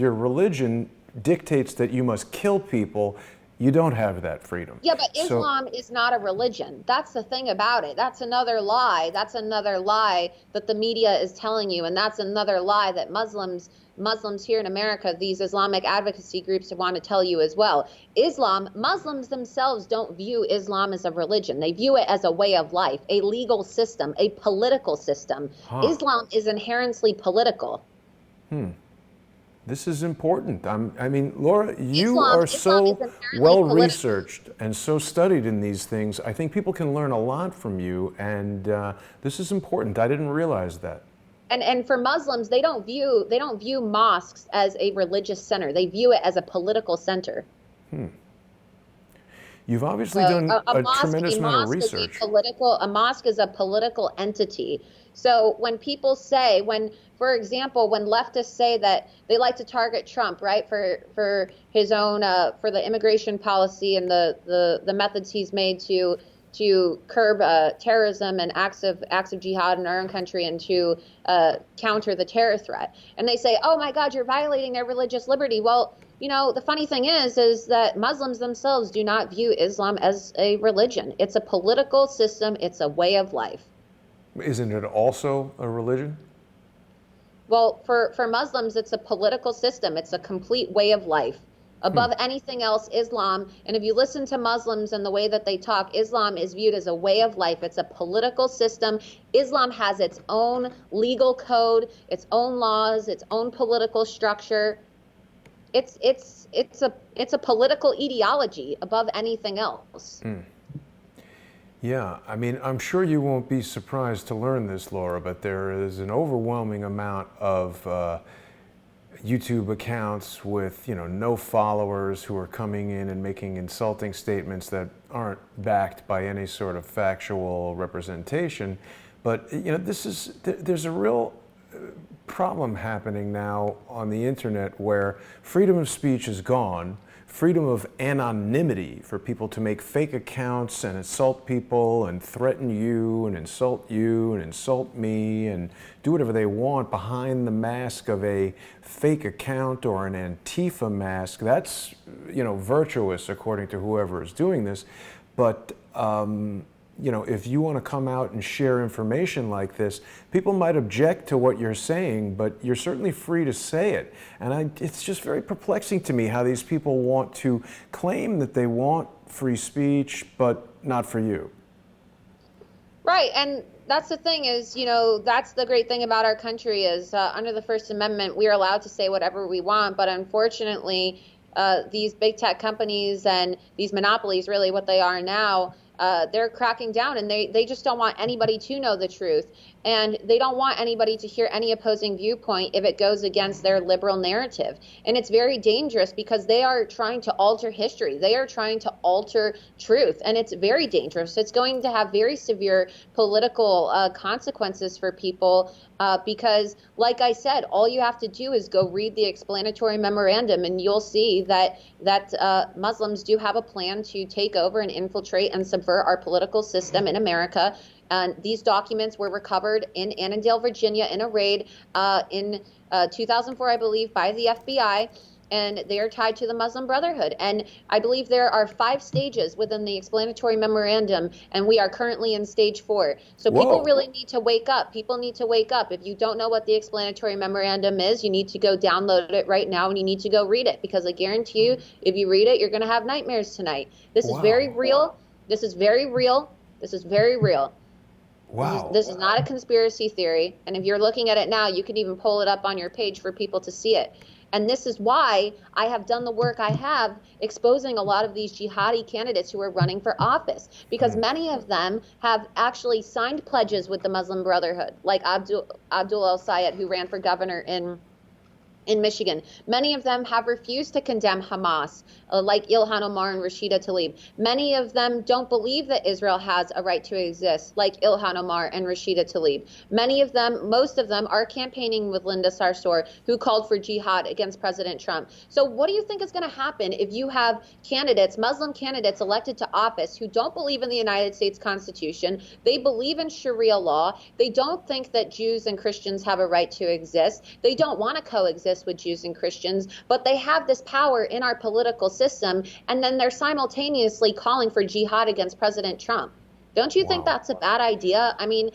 your religion dictates that you must kill people, you don't have that freedom. Yeah, but Islam is not a religion. That's the thing about it. That's another lie. That's another lie that the media is telling you, and that's another lie that Muslims here in America, these Islamic advocacy groups want to tell you as well. Muslims themselves don't view Islam as a religion. They view it as a way of life, a legal system, a political system. Islam is inherently political. This is important. I mean, Laura, you Islam are so is inherently well political. researched and so studied in these things. I think people can learn a lot from you, and this is important. I didn't realize that. And for Muslims, they don't view mosques as a religious center. They view it as a political center. You've obviously done a tremendous amount of research. A mosque is a political entity. So when people say, for example, when leftists say that they like to target Trump, right, for his own, for the immigration policy and the methods he's made to curb terrorism and acts of jihad in our own country and to counter the terror threat. And they say, oh my God, you're violating their religious liberty. Well, the funny thing is that Muslims themselves do not view Islam as a religion. It's a political system. It's a way of life. Isn't it also a religion? Well, for Muslims, it's a political system. It's a complete way of life. Above anything else, Islam, and if you listen to Muslims and the way that they talk, Islam is viewed as a way of life. It's a political system. Islam has its own legal code, its own laws, its own political structure. It's a political ideology above anything else. Yeah, I mean, I'm sure you won't be surprised to learn this, Laura, but there is an overwhelming amount of YouTube accounts with, no followers who are coming in and making insulting statements that aren't backed by any sort of factual representation. But, there's a real problem happening now on the internet where freedom of speech is gone. Freedom of anonymity for people to make fake accounts and insult people and threaten you and insult me and do whatever they want behind the mask of a fake account or an Antifa mask. That's, virtuous according to whoever is doing this. But if you want to come out and share information like this, people might object to what you're saying, but you're certainly free to say it. And it's just very perplexing to me how these people want to claim that they want free speech, but not for you. Right, and that's the thing is, that's the great thing about our country is under the First Amendment, we are allowed to say whatever we want, but unfortunately, these big tech companies and these monopolies, really what they are now, they're cracking down, and they just don't want anybody to know the truth. And they don't want anybody to hear any opposing viewpoint if it goes against their liberal narrative. And it's very dangerous because they are trying to alter history. They are trying to alter truth. And it's very dangerous. It's going to have very severe political consequences for people because, like I said, all you have to do is go read the explanatory memorandum and you'll see that Muslims do have a plan to take over and infiltrate and subvert our political system in America. And these documents were recovered in Annandale, Virginia, in a raid in 2004, I believe, by the FBI, and they are tied to the Muslim Brotherhood. And I believe there are 5 stages within the explanatory memorandum, and we are currently in stage 4. So people really need to wake up. People need to wake up. If you don't know what the explanatory memorandum is, you need to go download it right now, and you need to go read it, because I guarantee you, if you read it, you're going to have nightmares tonight. This is very real. This is very real. This is very real. Wow. This is not a conspiracy theory. And if you're looking at it now, you can even pull it up on your page for people to see it. And this is why I have done the work I have exposing a lot of these jihadi candidates who are running for office, because many of them have actually signed pledges with the Muslim Brotherhood, like Abdul El-Sayed, who ran for governor in Michigan. Many of them have refused to condemn Hamas, like Ilhan Omar and Rashida Tlaib. Many of them don't believe that Israel has a right to exist, like Ilhan Omar and Rashida Tlaib. Many of them, most of them, are campaigning with Linda Sarsour, who called for jihad against President Trump. So what do you think is going to happen if you have candidates, Muslim candidates elected to office who don't believe in the United States Constitution? They believe in Sharia law. They don't think that Jews and Christians have a right to exist. They don't want to coexist with Jews and Christians, but they have this power in our political system, and then they're simultaneously calling for jihad against President Trump. Don't you think that's a bad idea? I mean,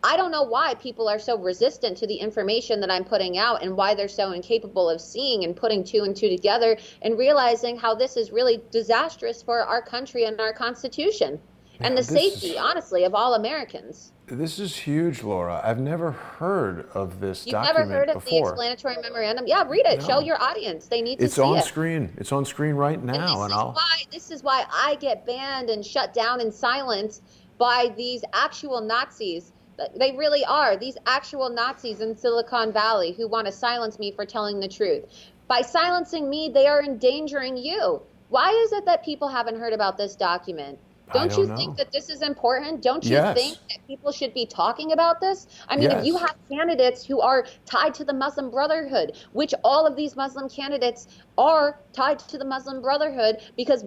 I don't know why people are so resistant to the information that I'm putting out, and why they're so incapable of seeing and putting 2 and 2 together and realizing how this is really disastrous for our country and our Constitution and the safety, honestly, of all Americans. This is huge, Laura. I've never heard of this document before. You've never heard of the explanatory memorandum? Yeah, read it. No. Show your audience. They need to see it. It's on screen. It's on screen right now. This is why I get banned and shut down and silenced by these actual Nazis. They really are. These actual Nazis in Silicon Valley who want to silence me for telling the truth. By silencing me, they are endangering you. Why is it that people haven't heard about this document? Don't you think that this is important? Don't you think that people should be talking about this? I mean, if you have candidates who are tied to the Muslim Brotherhood, which all of these Muslim candidates are tied to the Muslim Brotherhood, because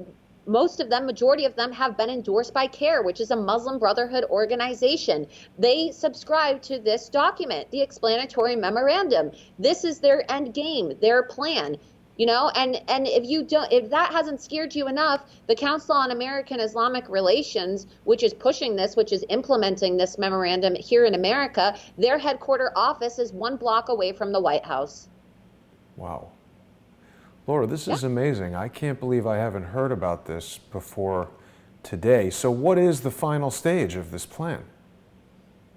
most of them, majority of them, have been endorsed by CARE, which is a Muslim Brotherhood organization. They subscribe to this document, the explanatory memorandum. This is their end game, their plan. And if that hasn't scared you enough, the Council on American Islamic Relations, which is pushing this, which is implementing this memorandum here in America, their headquarter office is 1 block away from the White House. Wow. Laura, this is amazing. I can't believe I haven't heard about this before today. So what is the final stage of this plan?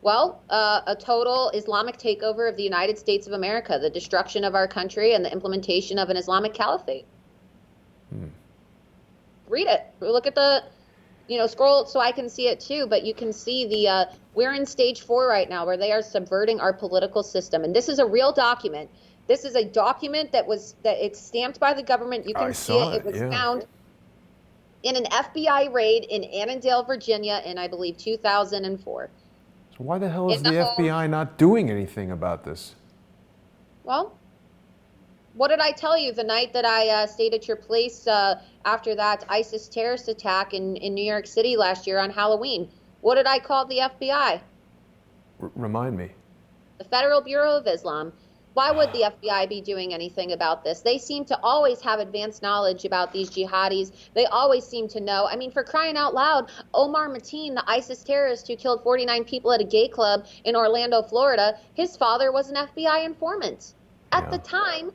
Well, a total Islamic takeover of the United States of America, the destruction of our country, and the implementation of an Islamic caliphate. Read it. Look at the, scroll so I can see it too, but you can see we're in stage 4 right now, where they are subverting our political system. And this is a real document. This is a document that it's stamped by the government. You can see it. It was found in an FBI raid in Annandale, Virginia in, I believe, 2004. So why the hell is the FBI not doing anything about this? Well, what did I tell you the night that I stayed at your place after that ISIS terrorist attack in New York City last year on Halloween? What did I call the FBI? Remind me. The Federal Bureau of Islam. Why would the FBI be doing anything about this? They seem to always have advanced knowledge about these jihadis. They always seem to know. I mean, for crying out loud, Omar Mateen, the ISIS terrorist who killed 49 people at a gay club in Orlando, Florida, his father was an FBI informant at the time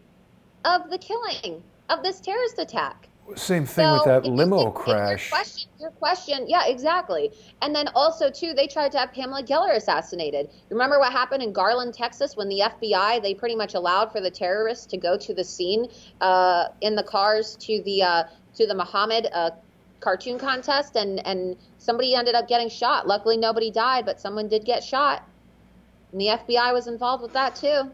of the killing of this terrorist attack. Same thing with that limo if crash. Your question, yeah, exactly. And then also, too, they tried to have Pamela Geller assassinated. Remember what happened in Garland, Texas, when the FBI, they pretty much allowed for the terrorists to go to the scene in the cars to the Muhammad cartoon contest, and somebody ended up getting shot. Luckily, nobody died, but someone did get shot. And the FBI was involved with that, too.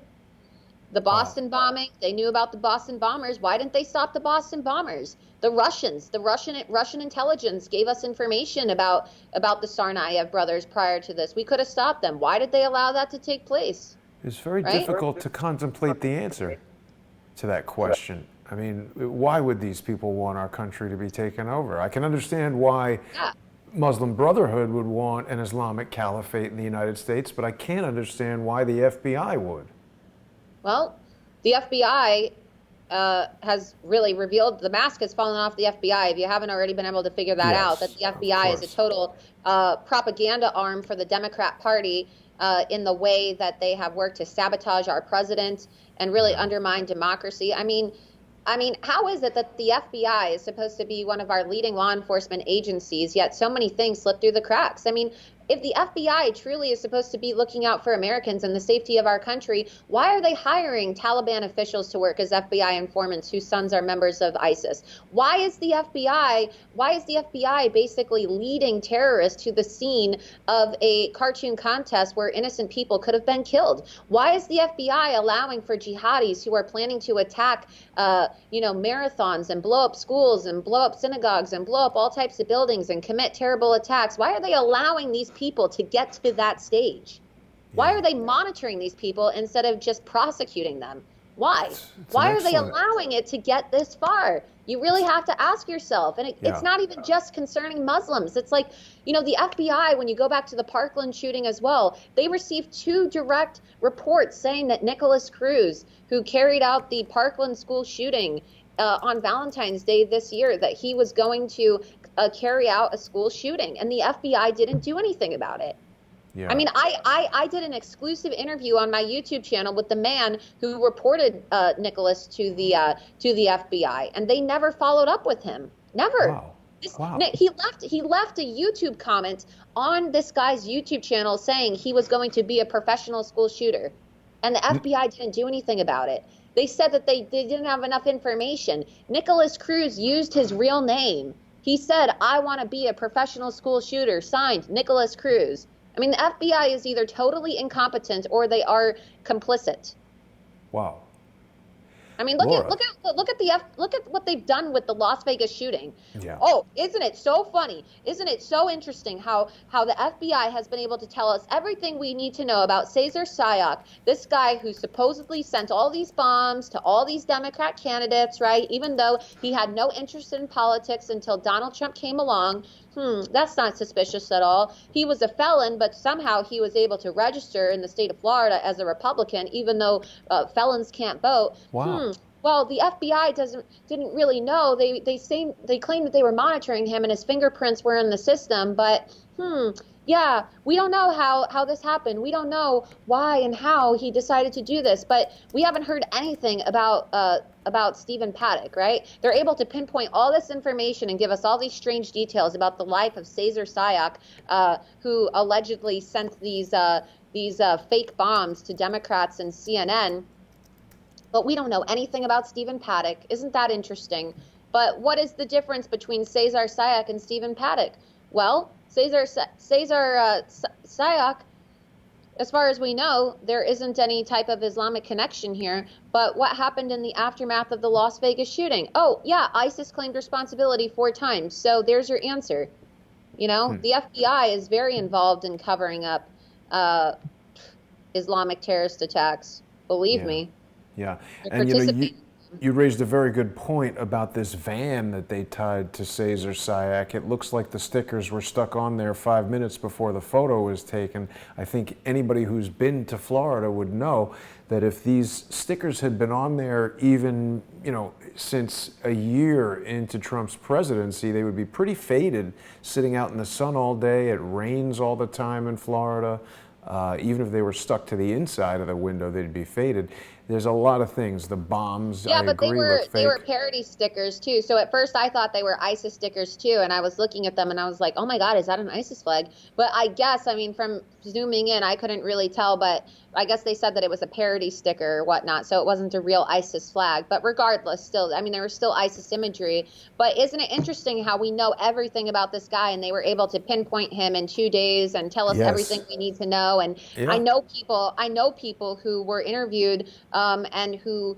The Boston bombing, they knew about the Boston bombers. Why didn't they stop the Boston bombers? The Russians, the Russian intelligence gave us information about the Tsarnaev brothers prior to this. We could have stopped them. Why did they allow that to take place? It's very difficult to contemplate the answer to that question. I mean, why would these people want our country to be taken over? I can understand why Muslim Brotherhood would want an Islamic caliphate in the United States, but I can't understand why the FBI would. Well, the FBI has really revealed the mask has fallen off the FBI. If you haven't already been able to figure that out, that the FBI is a total propaganda arm for the Democrat Party in the way that they have worked to sabotage our president and really undermine democracy. I mean, how is it that the FBI is supposed to be one of our leading law enforcement agencies, yet so many things slip through the cracks? I mean, if the FBI truly is supposed to be looking out for Americans and the safety of our country, why are they hiring Taliban officials to work as FBI informants whose sons are members of ISIS? Why is the FBI basically leading terrorists to the scene of a cartoon contest where innocent people could have been killed? Why is the FBI allowing for jihadis who are planning to attack marathons and blow up schools and blow up synagogues and blow up all types of buildings and commit terrible attacks? Why are they allowing these people to get to that stage? Why are they monitoring these people instead of just prosecuting them? Why? Why are they allowing it to get this far? You really have to ask yourself. And it's not even just concerning Muslims. It's like, the FBI, when you go back to the Parkland shooting as well, they received 2 direct reports saying that Nicholas Cruz, who carried out the Parkland school shooting on Valentine's Day this year, that he was going to carry out a school shooting, and the FBI didn't do anything about it. I mean, I did an exclusive interview on my YouTube channel with the man who reported Nicholas to the FBI, and they never followed up with him. Never. Wow. He left a YouTube comment on this guy's YouTube channel saying he was going to be a professional school shooter, and the FBI didn't do anything about it. They said that they didn't have enough information. Nicholas Cruz used his real name. He said, "I want to be a professional school shooter," signed Nicholas Cruz. I mean, the FBI is either totally incompetent or they are complicit. Wow. I mean, look at what they've done with the Las Vegas shooting. Yeah. Oh, isn't it so funny? Isn't it so interesting how the FBI has been able to tell us everything we need to know about Cesar Sayoc, this guy who supposedly sent all these bombs to all these Democrat candidates, right? Even though he had no interest in politics until Donald Trump came along. That's not suspicious at all. He was a felon, but somehow he was able to register in the state of Florida as a Republican, even though felons can't vote. Wow. Well, the FBI didn't really know. They claimed that they were monitoring him and his fingerprints were in the system, but we don't know how this happened. We don't know why and how he decided to do this, but we haven't heard anything about Stephen Paddock, right? They're able to pinpoint all this information and give us all these strange details about the life of Cesar Sayoc, who allegedly sent these fake bombs to Democrats and CNN. But we don't know anything about Stephen Paddock. Isn't that interesting? But what is the difference between Cesar Sayoc and Stephen Paddock? Well, Cesar Sayoc, as far as we know, there isn't any type of Islamic connection here. But what happened in the aftermath of the Las Vegas shooting? Oh, yeah, ISIS claimed responsibility 4 times. So there's your answer. The FBI is very involved in covering up Islamic terrorist attacks. Believe me. Yeah. And You raised a very good point about this van that they tied to Cesar Sayoc. It looks like the stickers were stuck on there 5 minutes before the photo was taken. I think anybody who's been to Florida would know that if these stickers had been on there even, since a year into Trump's presidency, they would be pretty faded, sitting out in the sun all day. It rains all the time in Florida. Even if they were stuck to the inside of the window, they'd be faded. There's a lot of things. The bombs, yeah, I but agree, they were parody stickers too. So at first I thought they were ISIS stickers too, and I was looking at them and I was like, oh my God, is that an ISIS flag? But I guess, from zooming in, I couldn't really tell, but I guess they said that it was a parody sticker or whatnot, so it wasn't a real ISIS flag. But regardless, still, there was still ISIS imagery. But isn't it interesting how we know everything about this guy, and they were able to pinpoint him in 2 days and tell us everything we need to know? And yeah. I know people who were interviewed and who,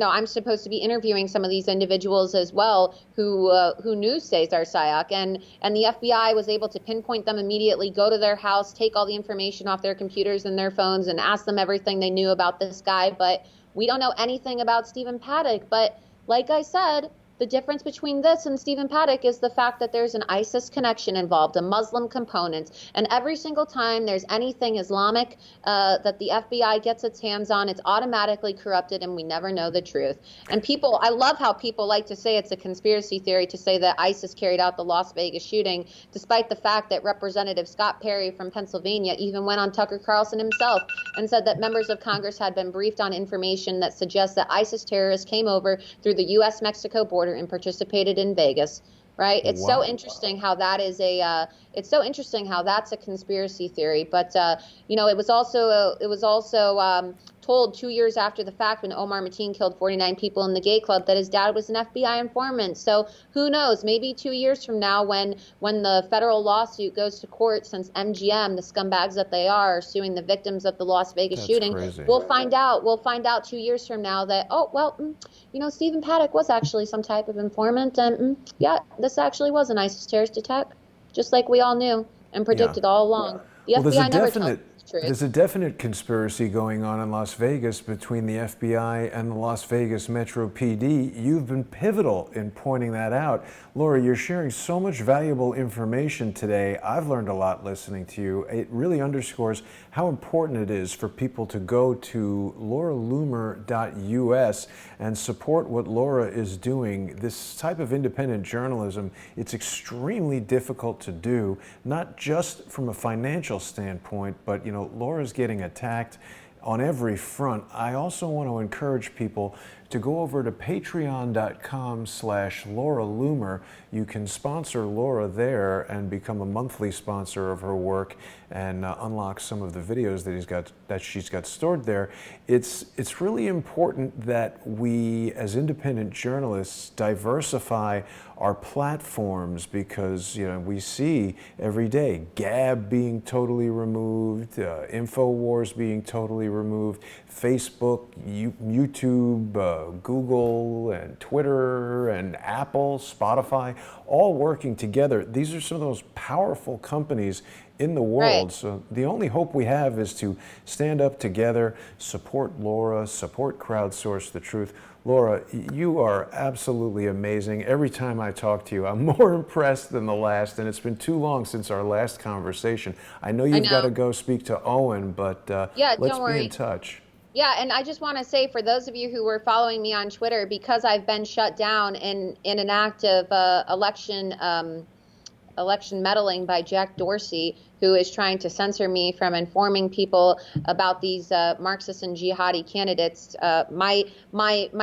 I'm supposed to be interviewing some of these individuals as well who knew Cesar Sayoc, and the FBI was able to pinpoint them immediately, go to their house, take all the information off their computers and their phones, and ask them everything they knew about this guy. But we don't know anything about Stephen Paddock. But like I said, the difference between this and Stephen Paddock is the fact that there's an ISIS connection involved, a Muslim component. And every single time there's anything Islamic that the FBI gets its hands on, it's automatically corrupted and we never know the truth. And I love how people like to say it's a conspiracy theory to say that ISIS carried out the Las Vegas shooting, despite the fact that Representative Scott Perry from Pennsylvania even went on Tucker Carlson himself and said that members of Congress had been briefed on information that suggests that ISIS terrorists came over through the U.S.-Mexico border and participated in Vegas, right? It's so interesting how that is it's so interesting how that's a conspiracy theory. But it was also told 2 years after the fact, when Omar Mateen killed 49 people in the gay club, that his dad was an FBI informant. So who knows? Maybe 2 years from now, when the federal lawsuit goes to court, since MGM, the scumbags that they are suing the victims of the Las Vegas shooting, crazy. We'll find out 2 years from now that, Stephen Paddock was actually some type of informant, and this actually was an ISIS terrorist attack, just like we all knew and predicted all along. The FBI never tells the truth. There's a definite conspiracy going on in Las Vegas between the FBI and the Las Vegas Metro PD. You've been pivotal in pointing that out. Laura, you're sharing so much valuable information today. I've learned a lot listening to you. It really underscores how important it is for people to go to lauraloomer.us and support what Laura is doing. This type of independent journalism, it's extremely difficult to do, not just from a financial standpoint, but Laura's getting attacked on every front. I also want to encourage people to go over to patreon.com/Laura Loomer. You can sponsor Laura there and become a monthly sponsor of her work and unlock some of the videos that she's got stored there. It's really important that we, as independent journalists, diversify our platforms, because we see every day Gab being totally removed, InfoWars being totally removed, Facebook, YouTube, Google and Twitter and Apple, Spotify, all working together. These are some of those powerful companies in the world. Right. So the only hope we have is to stand up together, support Laura, support Crowdsource the Truth. Laura, you are absolutely amazing. Every time I talk to you, I'm more impressed than the last, and it's been too long since our last conversation. I know you've got to go speak to Owen, but let's be in touch. Yeah, and I just want to say, for those of you who were following me on Twitter, because I've been shut down in an act of election meddling by Jack Dorsey, who is trying to censor me from informing people about these Marxist and jihadi candidates. My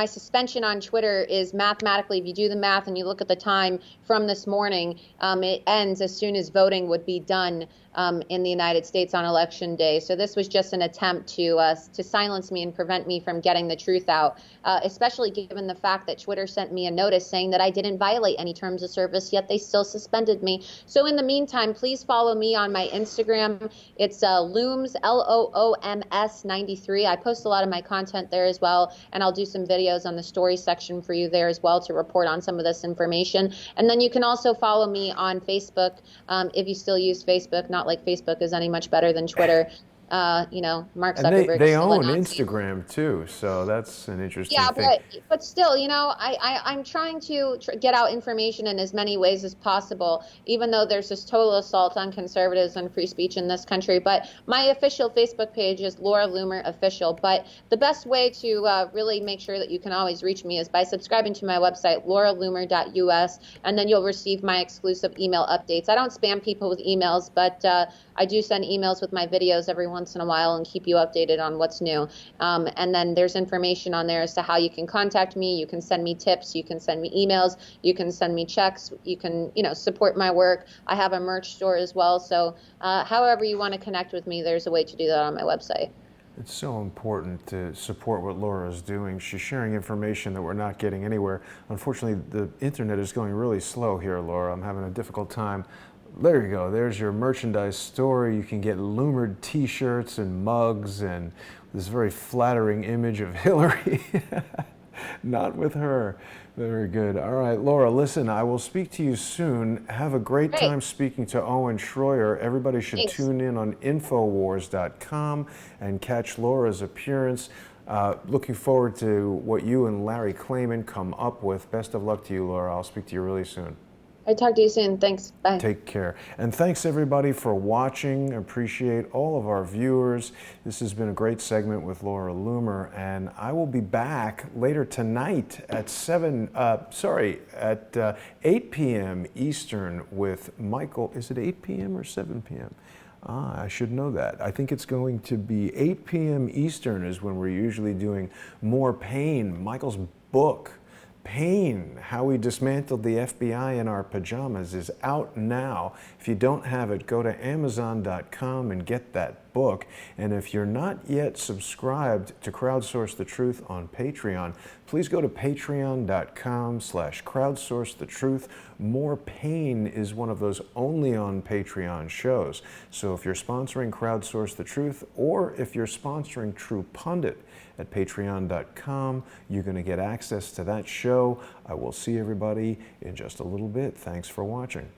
suspension on Twitter is mathematically, if you do the math and you look at the time from this morning, it ends as soon as voting would be done in the United States on Election Day. So this was just an attempt to silence me and prevent me from getting the truth out, especially given the fact that Twitter sent me a notice saying that I didn't violate any terms of service, yet they still suspended me. So in the meantime, please follow me on my Instagram. It's Looms, LOOMS 93. I post a lot of my content there as well, and I'll do some videos on the story section for you there as well to report on some of this information. And then you can also follow me on Facebook if you still use Facebook, not like Facebook is any much better than Twitter. Mark And Zuckerberg they is still a own Nazi. Instagram too, so that's an interesting Yeah, thing. but still, I'm trying to get out information in as many ways as possible, even though there's this total assault on conservatives and free speech in this country. But my official Facebook page is Laura Loomer Official. But the best way to really make sure that you can always reach me is by subscribing to my website, lauraloomer.us, and then you'll receive my exclusive email updates. I don't spam people with emails, but I do send emails with my videos every once in a while and keep you updated on what's new. And then there's information on there as to how you can contact me. You can send me tips. You can send me emails. You can send me checks. You can, support my work. I have a merch store as well. So however you want to connect with me, there's a way to do that on my website. It's so important to support what Laura is doing. She's sharing information that we're not getting anywhere. Unfortunately, the internet is going really slow here, Laura. I'm having a difficult time. There you go. There's your merchandise store. You can get Loomered t-shirts and mugs and this very flattering image of Hillary. Not with her. Very good. All right, Laura, listen, I will speak to you soon. Have a great time speaking to Owen Schroyer. Everybody should tune in on Infowars.com and catch Laura's appearance. Looking forward to what you and Larry Klayman come up with. Best of luck to you, Laura. I'll speak to you really soon. I'll talk to you soon. Thanks. Bye. Take care. And thanks everybody for watching. Appreciate all of our viewers. This has been a great segment with Laura Loomer, and I will be back later tonight at 8 p.m. Eastern with Michael. Is it 8 p.m. or 7 p.m.? I should know that. I think it's going to be 8 p.m. Eastern is when we're usually doing More Pain, Michael's book. Pain, How We Dismantled the FBI in Our Pajamas, is out now. If you don't have it, go to Amazon.com and get that book. And if you're not yet subscribed to Crowdsource the Truth on Patreon, please go to patreon.com/crowdsource the truth. More Pain is one of those only on Patreon shows. So if you're sponsoring Crowdsource the Truth, or if you're sponsoring True Pundit at patreon.com, you're going to get access to that show. I will see everybody in just a little bit. Thanks for watching.